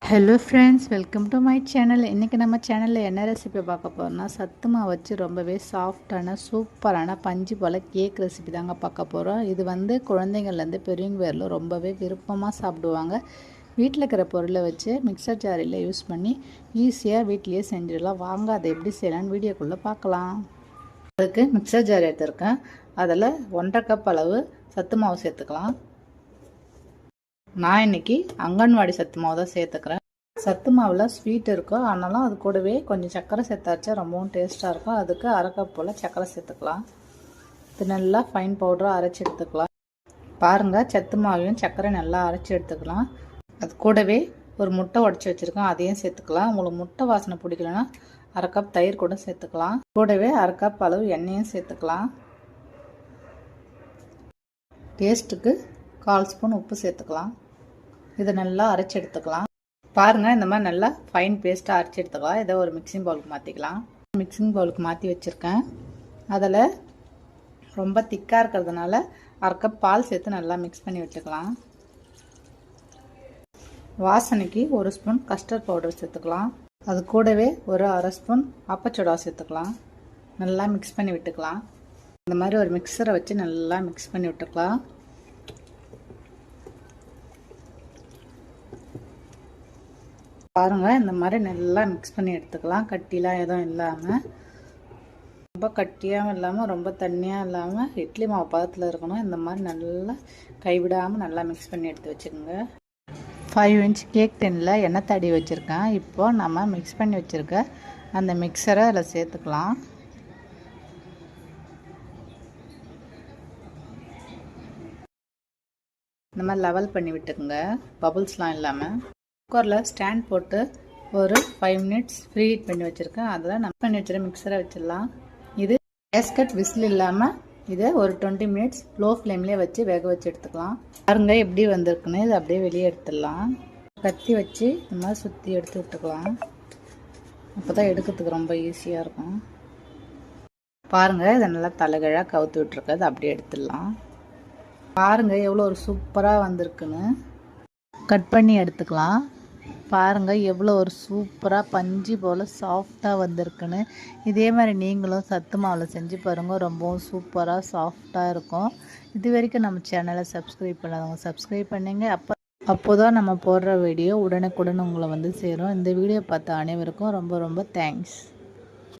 Hello friends, welcome to my channel. இன்றைக்கி நம்ம சேனலில் என்ன ரெசிபி பார்க்க போகிறோம்னா, சத்து மாவு வச்சு ரொம்பவே சாஃப்டான சூப்பரான பஞ்சு போல் கேக் ரெசிபி தாங்க பார்க்க போகிறோம். இது வந்து குழந்தைங்கள்லேருந்து பெரியவங்க வரலும் ரொம்பவே விருப்பமாக சாப்பிடுவாங்க. வீட்டில் இருக்கிற பொருளை வச்சு மிக்சர் ஜாரில் யூஸ் பண்ணி ஈஸியாக வீட்லேயே செஞ்சிடலாம். வாங்க அதை எப்படி செய்யலான்னு வீடியோக்குள்ளே பார்க்கலாம். அதுக்கு மிக்சர் ஜார் எடுத்துருக்கேன். அதில் 1.5 கப் அளவு சத்து மாவு சேர்த்துக்கலாம். நான் இன்றைக்கி அங்கன்வாடி சத்து மாவு தான் சேர்த்துக்கிறேன். சத்து மாவில் ஸ்வீட் இருக்கும், ஆனாலும் அது கூடவே கொஞ்சம் சர்க்கரை சேர்த்தாச்சா ரொம்பவும் டேஸ்ட்டாக இருக்கும். அதுக்கு 1/2 கப் போல் சர்க்கரை சேர்த்துக்கலாம். இது நல்லா ஃபைன் பவுடராக அரைச்சி எடுத்துக்கலாம். பாருங்கள், சத்து மாவையும் சர்க்கரை நல்லா அரைச்சி எடுத்துக்கலாம். அது கூடவே ஒரு முட்டை உடச்சி வச்சுருக்கேன், அதையும் சேர்த்துக்கலாம். உங்களுக்கு முட்டை வாசனை பிடிக்கலன்னா 1/2 கப் தயிர் கூட சேர்த்துக்கலாம். கூடவே 1/2 கப் அளவு எண்ணெயும் சேர்த்துக்கலாம். டேஸ்ட்டுக்கு 1/4 ஸ்பூன் உப்பு சேர்த்துக்கலாம். இதை நல்லா அரைச்சி எடுத்துக்கலாம். பாருங்கள், இந்த மாதிரி நல்லா ஃபைன் பேஸ்ட்டாக அரைச்சி எடுத்துக்கலாம். இதை ஒரு மிக்சிங் பவுலுக்கு மாற்றிக்கலாம். மிக்சிங் பவுலுக்கு மாற்றி வச்சுருக்கேன். அதில் ரொம்ப திக்காக இருக்கிறதுனால 1/2 கப் பால் சேர்த்து நல்லா மிக்ஸ் பண்ணி விட்டுக்கலாம். வாசனைக்கு 1 ஸ்பூன் கஸ்டர்ட் பவுடர் சேர்த்துக்கலாம். அது கூடவே ஒரு 1/2 ஸ்பூன் ஆப்பச்சோடா சேர்த்துக்கலாம். நல்லா மிக்ஸ் பண்ணி விட்டுக்கலாம். இந்த மாதிரி ஒரு மிக்சரை வச்சு நல்லா மிக்ஸ் பண்ணி விட்டுக்கலாம். பாருங்கள், இந்த மாதிரி நல்லா மிக்ஸ் பண்ணி எடுத்துக்கலாம். கட்டிலாம் எதுவும் இல்லாமல், ரொம்ப கட்டியாகவும் இல்லாமல் ரொம்ப தண்ணியாக இல்லாமல் இட்லி மாவு பதத்தில் இருக்கணும். இந்த மாதிரி நல்லா கைவிடாமல் நல்லா மிக்ஸ் பண்ணி எடுத்து வச்சுக்கோங்க. 5 இன்ச் கேக் டின்னில் எண்ணெய் தடி வச்சுருக்கேன். இப்போது நம்ம மிக்ஸ் பண்ணி வச்சுருக்க அந்த மிக்சரை அதில் சேர்த்துக்கலாம். இந்த மாதிரி லெவல் பண்ணி விட்டுக்குங்க, பபுள்ஸ்லாம் இல்லாமல். குக்கரில் ஸ்டாண்ட் போட்டு ஒரு 5 மினிட்ஸ் ப்ரீ ஹீட் பண்ணி வச்சுருக்கேன். அதில் நம்ம பண்ணி வச்சுருக்க மிக்சரை வச்சிடலாம். இது கேஸ்கட் விசில் இல்லாமல் இதை ஒரு 20 மினிட்ஸ் லோ ஃப்ளேம்லேயே வச்சு வேக வச்சு எடுத்துக்கலாம். பாருங்க எப்படி வந்திருக்குன்னு. இது அப்படியே வெளியே எடுத்துடலாம். கத்தி வச்சு இந்த மாதிரி சுற்றி எடுத்து விட்டுக்கலாம். அப்போ தான் எடுக்கிறதுக்கு ரொம்ப ஈஸியாக இருக்கும். பாருங்கள், இதை நல்லா தலைகீழாக கவுத்து விட்டுருக்கது அப்படியே எடுத்துடலாம். பாருங்கள் எவ்வளோ ஒரு சூப்பராக வந்திருக்குன்னு. கட் பண்ணி எடுத்துக்கலாம். பாருங்கள் எவ்வளோ ஒரு சூப்பராக பஞ்சு போல் சாஃப்டாக வந்திருக்குன்னு. இதே மாதிரி நீங்களும் சத்து மாவில் செஞ்சு பாருங்கள், ரொம்பவும் சூப்பராக சாஃப்டாக இருக்கும். இது வரைக்கும் நம்ம சேனலை சப்ஸ்கிரைப் பண்ணாதவங்க சப்ஸ்கிரைப் பண்ணிங்க. அப்போ தான் நம்ம போடுற வீடியோ உடனுக்குடன் உங்களை வந்து சேரும். இந்த வீடியோ பார்த்த அனைவருக்கும் ரொம்ப ரொம்ப தேங்க்ஸ்.